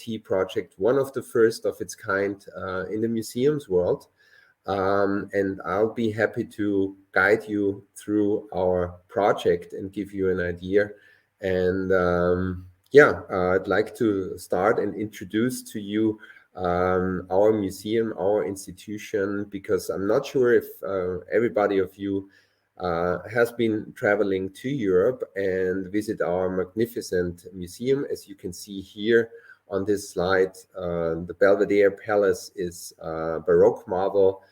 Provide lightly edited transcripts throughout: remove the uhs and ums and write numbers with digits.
NFT project, one of the first of its kind in the museums world. And I'll be happy to guide you through our project and give you an idea. And I'd like to start and introduce to you our museum, our institution, because I'm not sure if everybody of you has been traveling to Europe and visit our magnificent museum. As you can see here on this slide, the Belvedere Palace is a Baroque marble,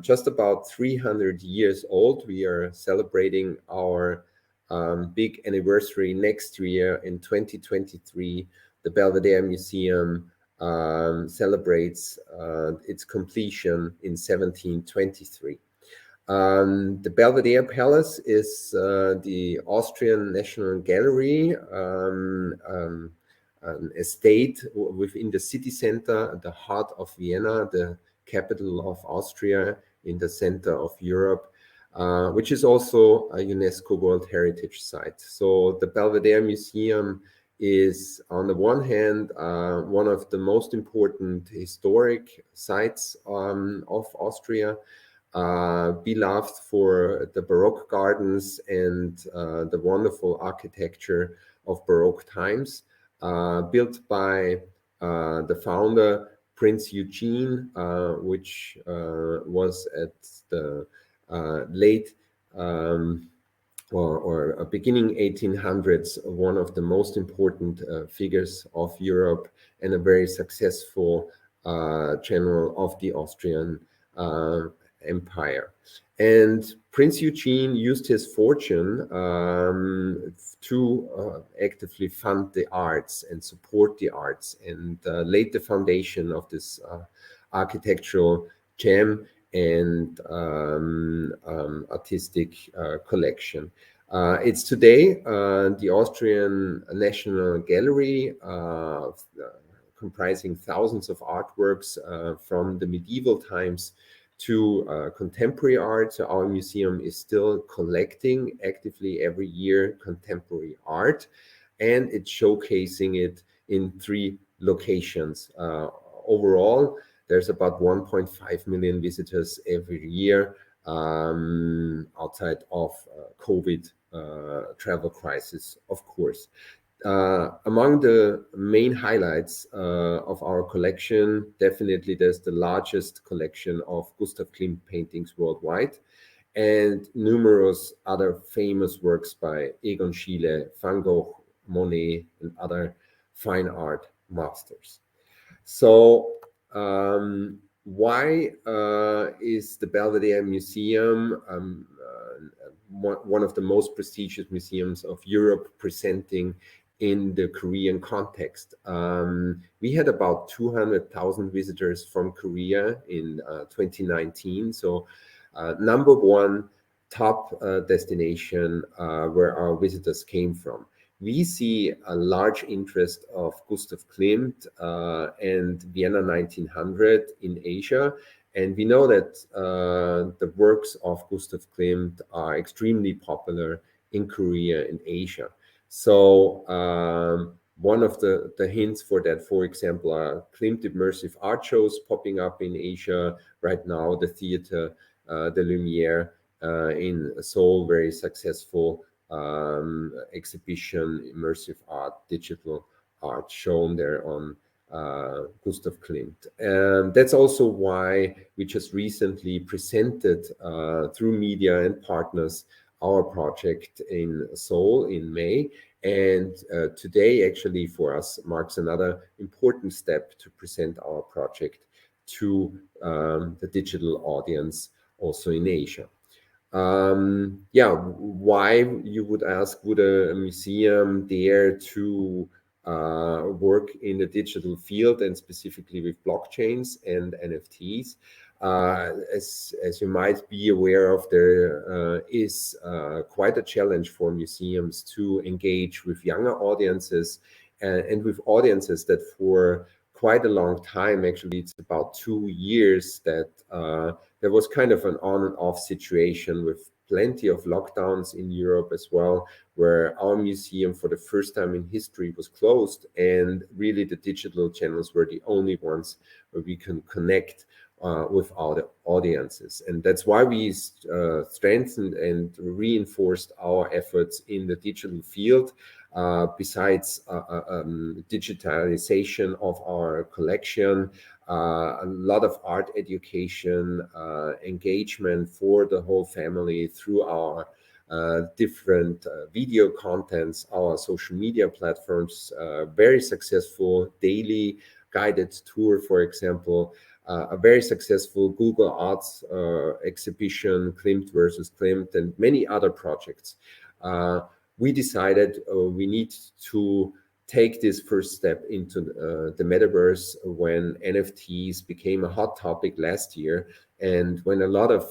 just about 300 years old. We are celebrating our big anniversary next year in 2023. The Belvedere Museum celebrates its completion in 1723. The Belvedere Palace is the Austrian National Gallery, an estate within the city center, at the heart of Vienna, the capital of Austria, in the center of Europe, which is also a UNESCO World Heritage Site. So the Belvedere Museum is, on the one hand, one of the most important historic sites of Austria, beloved for the Baroque gardens and the wonderful architecture of Baroque times, built by the founder, Prince Eugene, which was at the late or beginning 1800s, one of the most important figures of Europe and a very successful general of the Austrian Empire. And Prince Eugene used his fortune to actively fund the arts and support the arts, and laid the foundation of this architectural gem and artistic collection. It's today the Austrian National Gallery, comprising thousands of artworks from the medieval times to contemporary art. So our museum is still collecting actively every year contemporary art, and it's showcasing it in 3 locations. Overall, there's about 1.5 million visitors every year, outside of COVID travel crisis, of course. Among the main highlights of our collection, definitely there's the largest collection of Gustav Klimt paintings worldwide, and numerous other famous works by Egon Schiele, Van Gogh, Monet, and other fine art masters. So why is the Belvedere Museum one of the most prestigious museums of Europe presenting in the Korean context? We had about 200,000 visitors from Korea in 2019. So number one top destination where our visitors came from. We see a large interest of Gustav Klimt and Vienna 1900 in Asia. And we know that the works of Gustav Klimt are extremely popular in Korea and Asia. So one of the hints for that, for example, are Klimt immersive art shows popping up in Asia right now. The Theater de Lumière in Seoul, very successful exhibition, immersive art, digital art shown there on Gustav Klimt. And that's also why we just recently presented through media and partners our project in Seoul in May. And today actually for us marks another important step to present our project to the digital audience also in Asia. Why, you would ask, would a museum dare to work in the digital field, and specifically with blockchains and NFTs? As you might be aware of, there is quite a challenge for museums to engage with younger audiences and with audiences that for quite a long time, actually it's about 2 years, that there was kind of an on and off situation with plenty of lockdowns in Europe as well, where our museum for the first time in history was closed, and really the digital channels were the only ones where we can connect with our audiences. And that's why we strengthened and reinforced our efforts in the digital field. Besides digitalization of our collection, a lot of art education, engagement for the whole family through our different video contents, our social media platforms, very successful daily guided tour, for example, a very successful Google Arts exhibition, Klimt versus Klimt, and many other projects. We decided we need to take this first step into the metaverse when NFTs became a hot topic last year, and when a lot of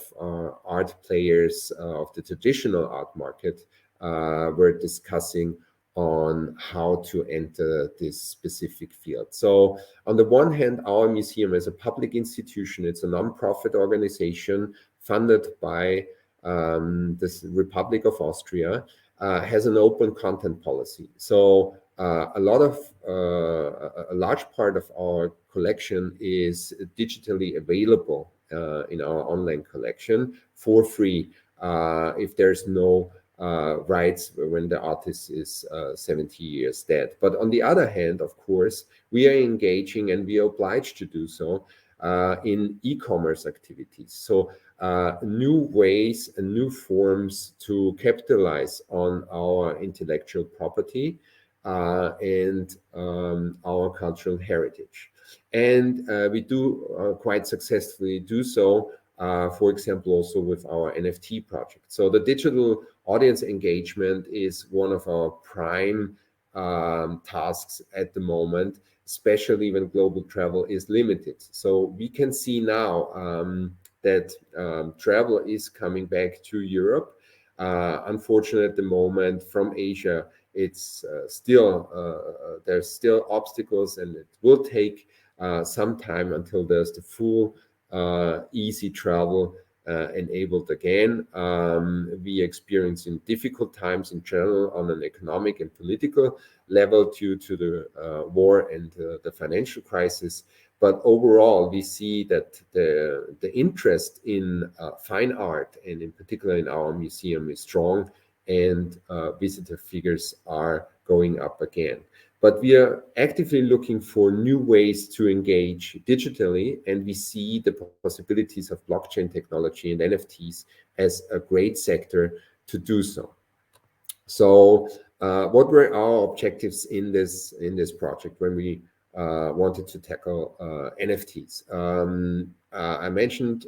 art players of the traditional art market were discussing on how to enter this specific field. So on the one hand, our museum is a public institution. It's a non-profit organization funded by the Republic of Austria, has an open content policy. So a large part of our collection is digitally available in our online collection for free if there's no rights when the artist is 70 years dead. But on the other hand, of course, we are engaging, and we are obliged to do so, in e-commerce activities. So new ways and new forms to capitalize on our intellectual property and our cultural heritage. And we do quite successfully do so, for example, also with our NFT project. So the digital audience engagement is one of our prime tasks at the moment, especially when global travel is limited. So we can see now that travel is coming back to Europe. Unfortunately, at the moment, from Asia, it's there's still obstacles, and it will take some time until there's the full easy travel enabled again. We are experiencing difficult times in general on an economic and political level due to the war and the financial crisis. But overall, we see that the interest in fine art, and in particular in our museum, is strong, and visitor figures are going up again. But we are actively looking for new ways to engage digitally, and we see the possibilities of blockchain technology and NFTs as a great sector to do so. So what were our objectives in this project when we wanted to tackle NFTs? I mentioned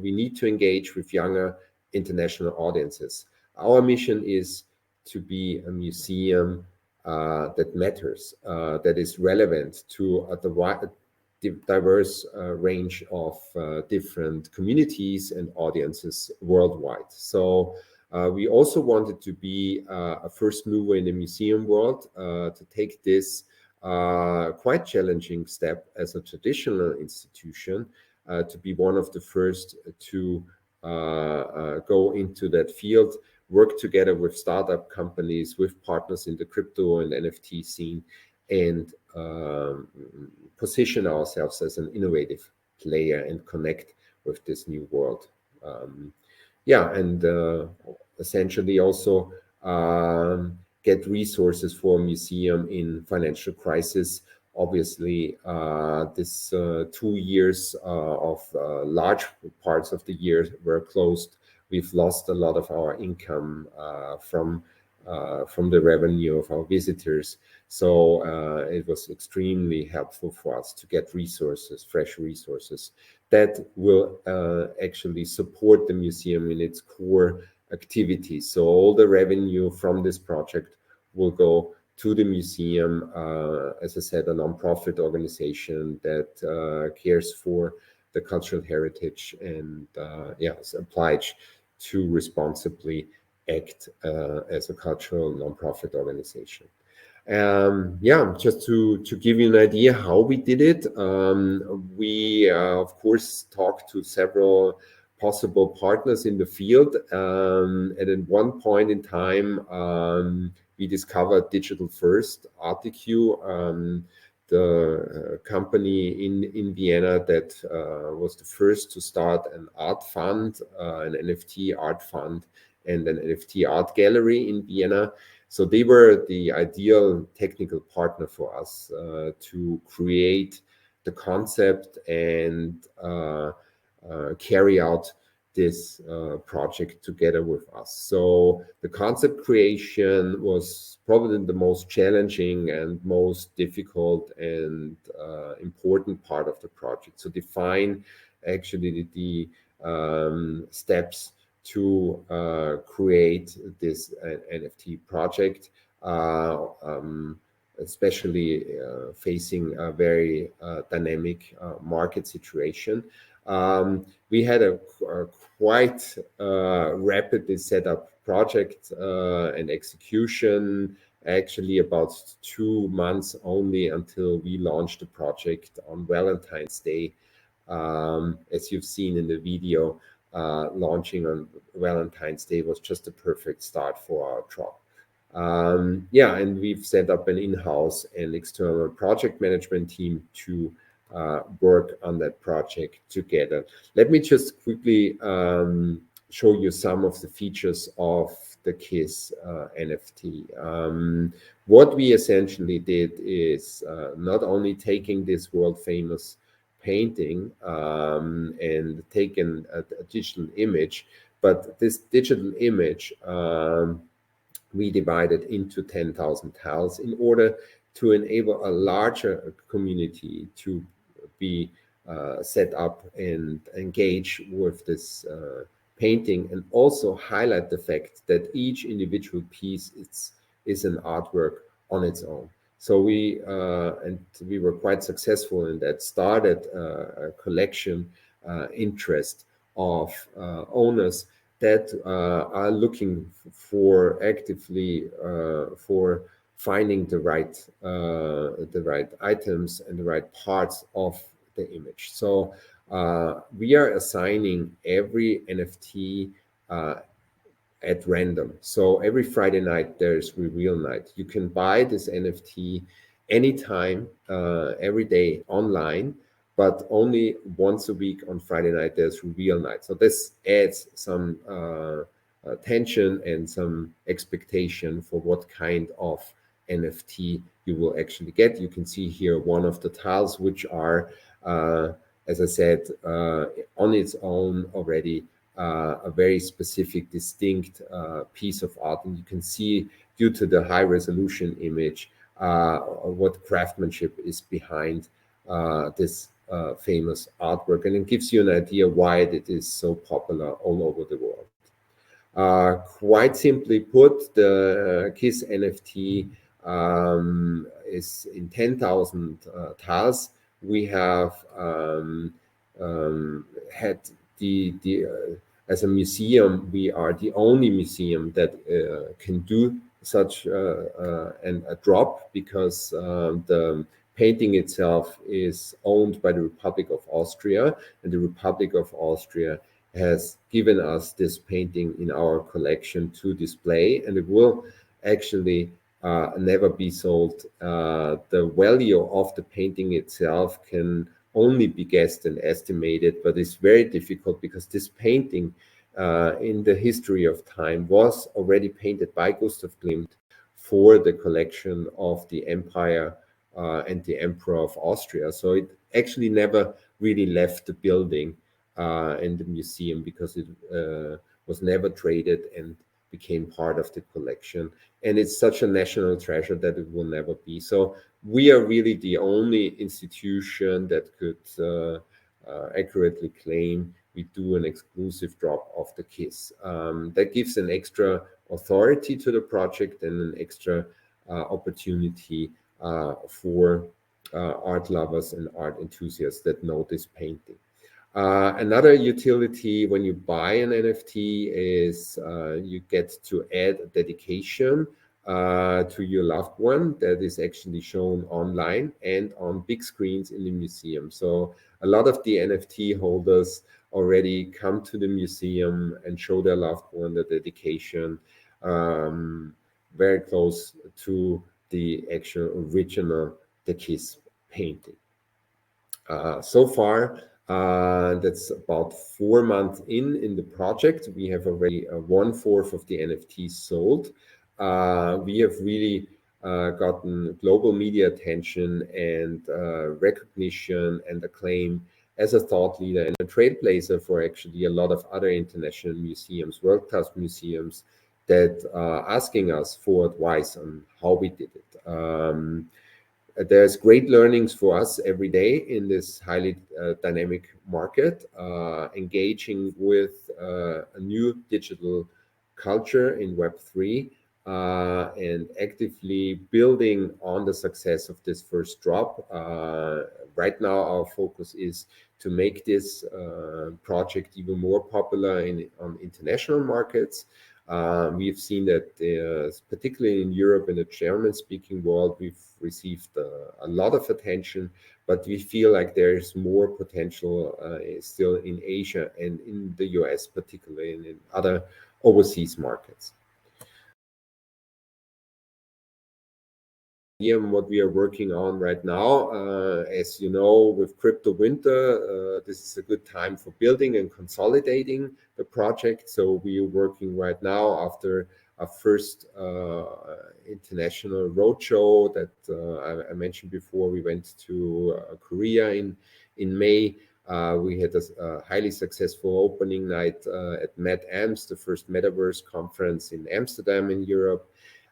we need to engage with younger international audiences. Our mission is to be a museum that matters, that is relevant to the diverse range of different communities and audiences worldwide. So we also wanted to be a first mover in the museum world, to take this quite challenging step as a traditional institution, to be one of the first to go into that field, work together with startup companies, with partners in the crypto and NFT scene, and position ourselves as an innovative player and connect with this new world. And essentially also get resources for a museum in financial crisis. Obviously, this 2 years of large parts of the year were closed. We've lost a lot of our income from the revenue of our visitors. So it was extremely helpful for us to get resources, fresh resources that will actually support the museum in its core activities. So all the revenue from this project will go to the museum, as I said, a non-profit organization that cares for the cultural heritage and is obliged to responsibly act as a cultural non-profit organization. Just to give you an idea how we did it, we of course talked to several possible partners in the field. And at one point in time, we discovered Digital First RTQ, the company in Vienna that was the first to start an art fund, an NFT art fund, and an NFT art gallery in Vienna. So they were the ideal technical partner for us to create the concept and carry out this project together with us. So the concept creation was probably the most challenging and most difficult and important part of the project. So define actually the steps to create this NFT project, especially facing a very dynamic market situation. We had a quite rapidly set up project and execution, actually about 2 months only until we launched the project on Valentine's Day. As you've seen in the video, launching on Valentine's Day was just a perfect start for our drop. Yeah, and we've set up an in-house and external project management team to work on that project together. Let me just quickly show you some of the features of the KISS NFT. What we essentially did is not only taking this world famous painting and taken a digital image, but this digital image we divided into 10,000 tiles in order to enable a larger community to be set up and engage with this painting, and also highlight the fact that each individual piece is an artwork on its own. So we were quite successful in that, started a collection interest of owners that are looking for actively for finding the right items and the right parts of the image. So we are assigning every NFT at random. So every Friday night there's reveal night. You can buy this NFT anytime, every day online, but only once a week on Friday night there's reveal night. So this adds some tension and some expectation for what kind of NFT you will actually get. You can see here one of the tiles, which are, as I said, on its own already a very specific, distinct piece of art. And you can see, due to the high resolution image, what craftsmanship is behind this famous artwork. And it gives you an idea why it is so popular all over the world. Quite simply put, the KISS NFT is in 10,000 tiles. We have had as a museum, we are the only museum that can do such a drop, because the painting itself is owned by the Republic of Austria, and the Republic of Austria has given us this painting in our collection to display, and it will actually never be sold. The value of the painting itself can only be guessed and estimated, but it's very difficult, because this painting in the history of time was already painted by Gustav Klimt for the collection of the Empire and the Emperor of Austria. So it actually never really left the building and the museum, because it was never traded and became part of the collection. And it's such a national treasure that it will never be. So we are really the only institution that could accurately claim we do an exclusive drop of the KISS. That gives an extra authority to the project and an extra opportunity for art lovers and art enthusiasts that know this painting. Another utility when you buy an NFT is you get to add a dedication to your loved one that is actually shown online and on big screens in the museum. So a lot of the NFT holders already come to the museum and show their loved one the dedication, um, very close to the actual original the Kiss painting. So far, that's about 4 months in the project. We have already one-fourth of the NFTs sold. We have really gotten global media attention and recognition and acclaim as a thought leader and a trailblazer for actually a lot of other international museums, world-class museums, that are asking us for advice on how we did it. There's great learnings for us every day in this highly dynamic market, engaging with a new digital culture in Web3, and actively building on the success of this first drop. Right now, our focus is to make this project even more popular on international markets. We've seen that, particularly in Europe and the German-speaking world, we've received a lot of attention, but we feel like there is more potential still in Asia and in the US, particularly, and in other overseas markets. What we are working on right now. As you know, with crypto winter, this is a good time for building and consolidating the project. So we are working right now after a first international roadshow that I mentioned before. We went to Korea in May. We had a highly successful opening night at MetAms, the first Metaverse conference in Amsterdam in Europe.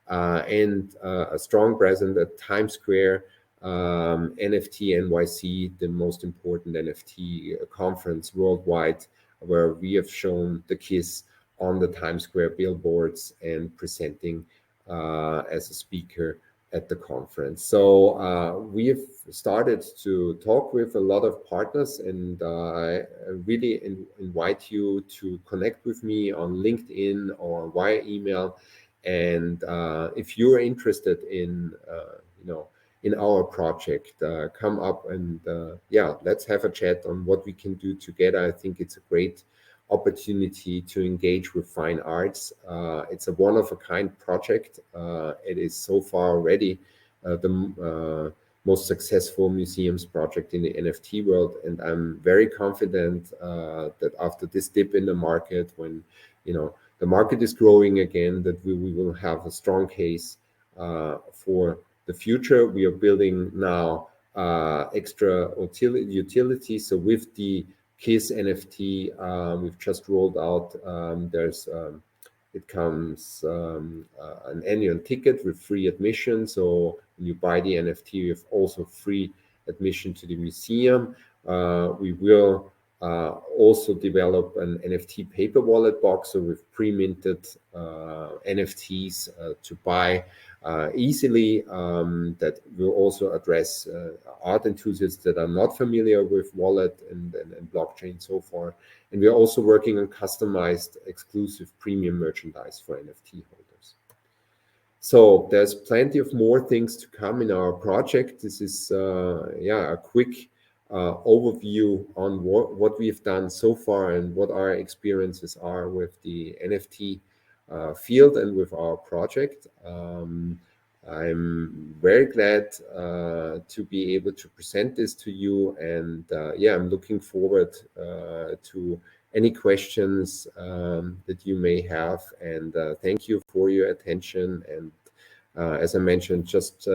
And a strong presence at Times Square, NFT NYC, the most important NFT conference worldwide, where we have shown the KISS on the Times Square billboards and presenting as a speaker at the conference. So we have started to talk with a lot of partners, and I really invite you to connect with me on LinkedIn or via email. And if you're interested in, in our project, come up and yeah, let's have a chat on what we can do together. I think it's a great opportunity to engage with fine arts. It's a one-of-a-kind project. It is so far already the most successful museums project in the NFT world, and I'm very confident that after this dip in the market, when the market is growing again, that we will have a strong case for the future. We are building now extra utility. So with the KISS NFT, we've just rolled out. It comes an annual ticket with free admission. So when you buy the NFT, you have also free admission to the museum. We will also develop an NFT paper wallet box, so with pre-minted NFTs to buy easily. That will also address art enthusiasts that are not familiar with wallet and blockchain so far. And we are also working on customized exclusive premium merchandise for NFT holders. So there's plenty of more things to come in our project. This is a quick overview on what we've done so far and what our experiences are with the NFT field and with our project. I'm very glad to be able to present this to you, and I'm looking forward to any questions that you may have. And thank you for your attention. And as I mentioned, just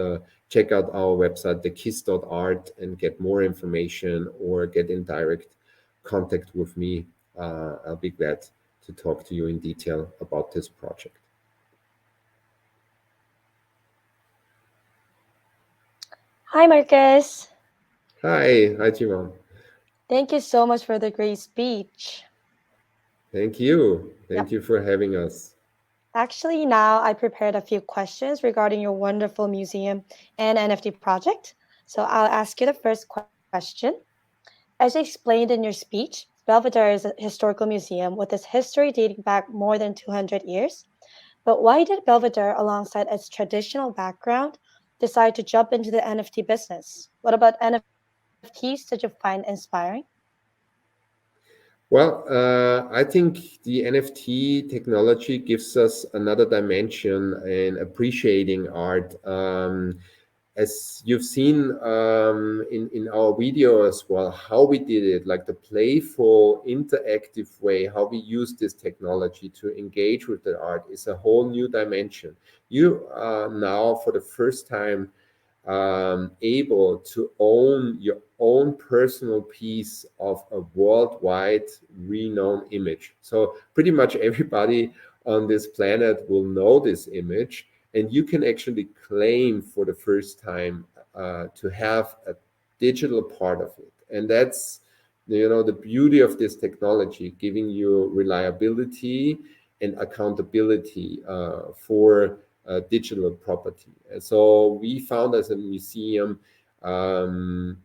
check out our website, thekiss.art, and get more information or get in direct contact with me. I'll be glad to talk to you in detail about this project. Hi, Marcus. Hi, Jivan. Thank you so much for the great speech. Thank you. Yep. Thank you for having us. Actually, now I prepared a few questions regarding your wonderful museum and NFT project. So I'll ask you the first question. As you explained in your speech, Belvedere is a historical museum with its history dating back more than 200 years. But why did Belvedere, alongside its traditional background, decide to jump into the NFT business? What about NFTs did you find inspiring? Well, I think the NFT technology gives us another dimension in appreciating art. As you've seen in our video as well, how we did it, like the playful, interactive way, how we use this technology to engage with the art is a whole new dimension. You are now, for the first time, able to own your own personal piece of a worldwide renowned image. So pretty much everybody on this planet will know this image, and you can actually claim for the first time to have a digital part of it. And that's, the beauty of this technology, giving you reliability and accountability for digital property. And so we found as a museum, to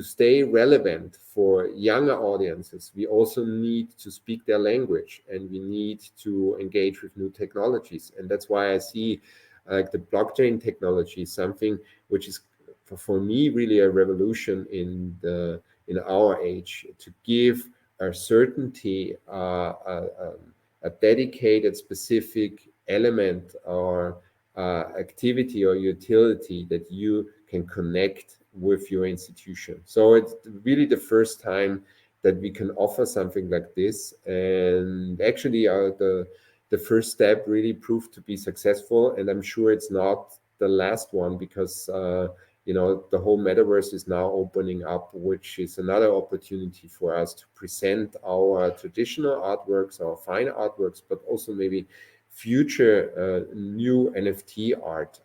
stay relevant for younger audiences, we also need to speak their language, and we need to engage with new technologies. And that's why I see like the blockchain technology something which is for me really a revolution in our age, to give a certainty, a dedicated specific element or activity or utility that you can connect with your institution. So it's really the first time that we can offer something like this, and actually the first step really proved to be successful, and I'm sure it's not the last one, because the whole metaverse is now opening up, which is another opportunity for us to present our traditional artworks, our fine artworks, but also maybe future new NFT art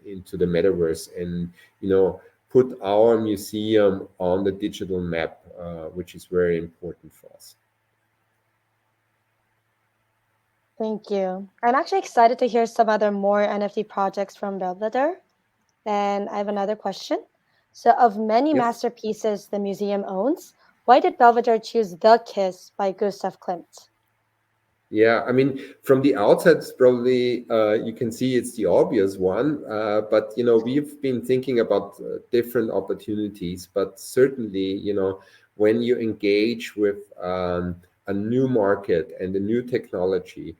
into the metaverse, and put our museum on the digital map, which is very important for us. Thank you. I'm actually excited to hear some other more NFT projects from Belvedere. And I have another question. So, of many Yes. masterpieces the museum owns, why did Belvedere choose The Kiss by Gustav Klimt? Yeah, I mean, from the outside, it's probably you can see it's the obvious one, but we've been thinking about different opportunities. But certainly, when you engage with a new market and a new technology,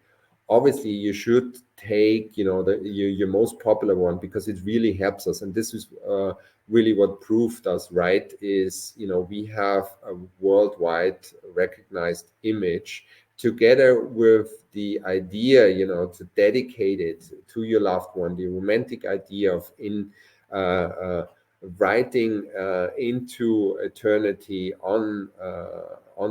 obviously you should take your most popular one, because it really helps us. And this is really what proved us right, is we have a worldwide recognized image, together with the idea, to dedicate it to your loved one, the romantic idea of in writing into eternity on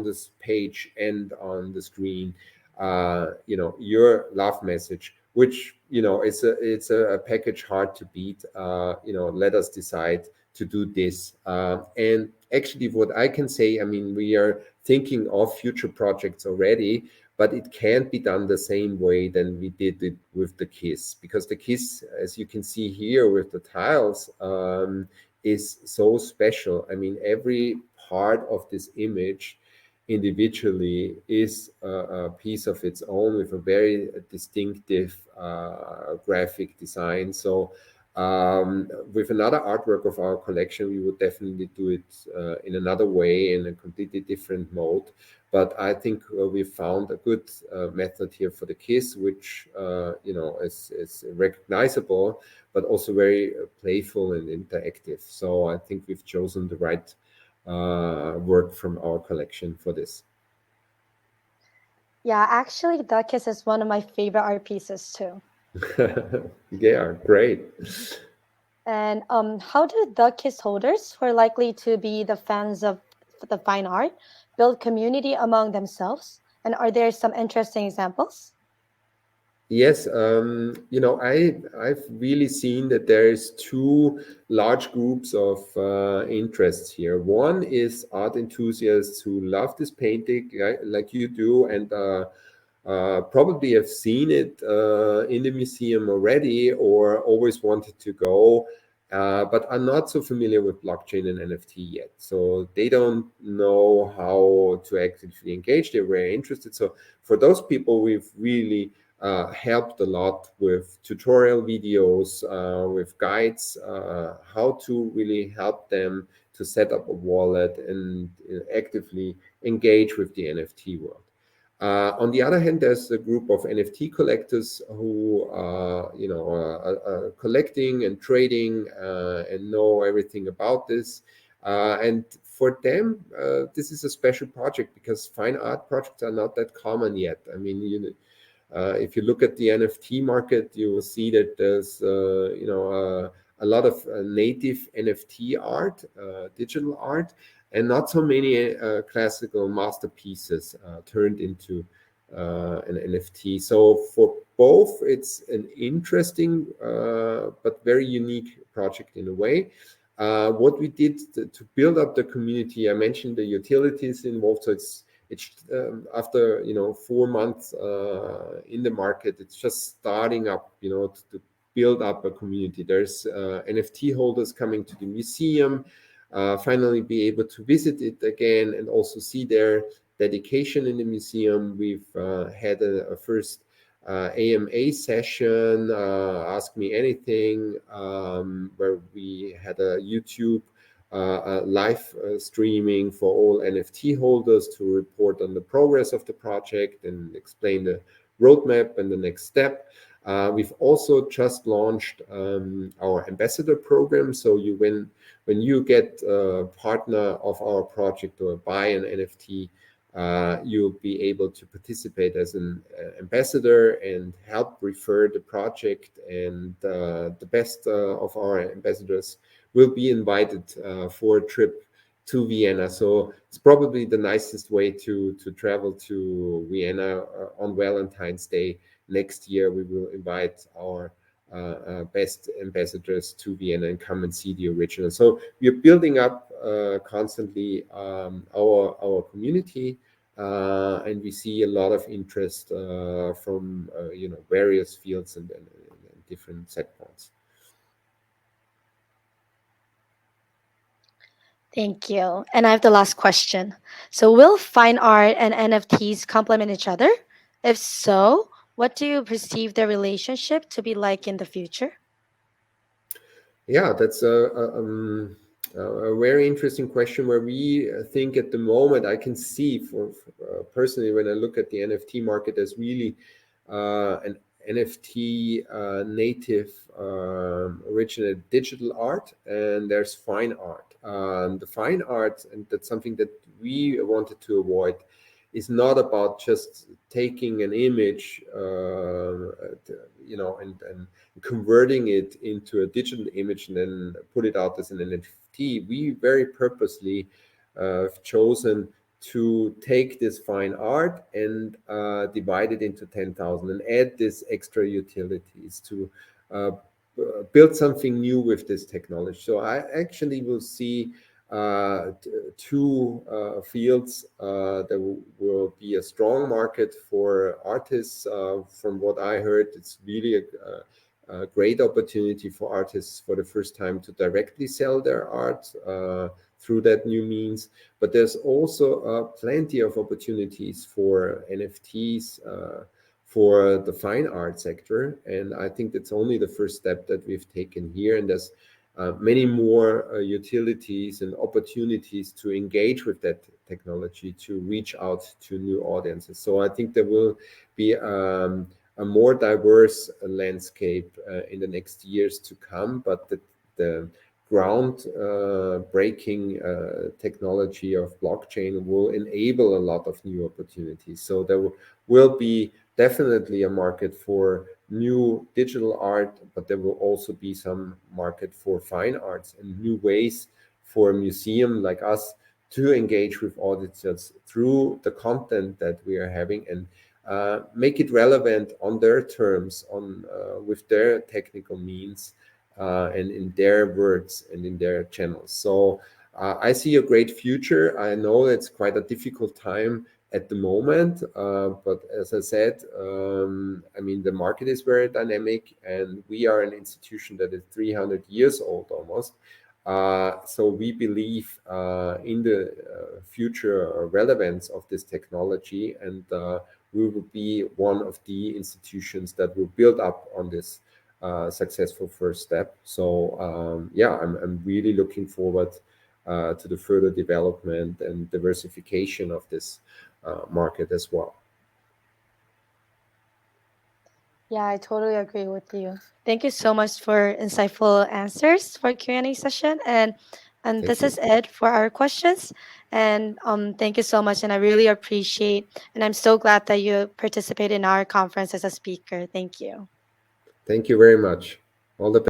this page and on the screen, your love message, which it's a package hard to beat. Let us decide to do this, and actually, what I can say, I mean, we are thinking of future projects already, but it can't be done the same way than we did it with the kiss, because the kiss, as you can see here with the tiles, is so special. I mean, every part of this image individually is a piece of its own, with a very distinctive graphic design. So with another artwork of our collection, we would definitely do it in another way, in a completely different mode. But I think we found a good method here for the kiss, which is recognizable, but also very playful and interactive. So I think we've chosen the right work from our collection for this. Yeah, actually, The Kiss is one of my favorite art pieces too. Yeah, great. And how do The Kiss holders, who are likely to be the fans of the fine art, build community among themselves? And are there some interesting examples? Yes, I've really seen that there is two large groups of interests here. One is art enthusiasts who love this painting, like you do, and probably have seen it in the museum already, or always wanted to go, but are not so familiar with blockchain and NFT yet. So they don't know how to actively engage. They're very interested. So for those people, we've really helped a lot with tutorial videos, with guides, how to really help them to set up a wallet and actively engage with the NFT world. On the other hand, there's a group of NFT collectors who are collecting and trading and know everything about this. And for them, this is a special project because fine art projects are not that common yet. I mean, if you look at the NFT market, you will see that there's a lot of native NFT art, digital art, and not so many classical masterpieces turned into an NFT. So for both, it's an interesting but very unique project in a way. What we did to build up the community, I mentioned the utilities involved. So it's after 4 months in the market, it's just starting up, to build up a community. There's NFT holders coming to the museum, finally be able to visit it again and also see their dedication in the museum. We've had a first AMA session, Ask Me Anything, where we had a YouTube live streaming for all NFT holders to report on the progress of the project and explain the roadmap and the next step. We've also just launched our ambassador program. So when you get a partner of our project or buy an NFT, you'll be able to participate as an ambassador and help refer the project. And the best of our ambassadors will be invited for a trip to Vienna. So it's probably the nicest way to travel to Vienna on Valentine's Day next year. We will invite our best ambassadors to Vienna and come and see the original. So we are building up constantly our community, and we see a lot of interest from various fields and different set points. Thank you. And I have the last question. So, will fine art and NFTs complement each other? If so, what do you perceive the relationship to be like in the future? Yeah, that's a very interesting question where we think at the moment I can see for personally when I look at the NFT market as really an NFT native original digital art, and there's fine art. The fine art, and that's something that we wanted to avoid, is not about just taking an image, and converting it into a digital image and then put it out as an NFT. We very purposely have chosen to take this fine art and divide it into 10,000 and add this extra utilities to uh, build something new with this technology. So I actually will see two fields. There will be a strong market for artists. From what I heard, it's really a great opportunity for artists for the first time to directly sell their art through that new means. But there's also plenty of opportunities for NFTs. For the fine art sector, and I think that's only the first step that we've taken here. And there's many more utilities and opportunities to engage with that technology to reach out to new audiences. So I think there will be a more diverse landscape in the next years to come, but the ground breaking technology of blockchain will enable a lot of new opportunities. So there will be definitely a market for new digital art, but there will also be some market for fine arts and new ways for a museum like us to engage with audiences through the content that we are having and make it relevant on their terms, on with their technical means, and in their words and in their channels. So I see a great future. I know it's quite a difficult time at the moment. But as I said, I mean, the market is very dynamic, and we are an institution that is 300 years old almost. So we believe in the future relevance of this technology, and we will be one of the institutions that will build up on this successful first step. So yeah, I'm really looking forward to the further development and diversification of this market as well. Yeah, I totally agree with you. Thank you so much for insightful answers for Q&A session. And Thank this you. is it for our questions. And thank you so much. And I really appreciate, and I'm so glad that you participate in our conference as a speaker. Thank you. Thank you very much. All the best.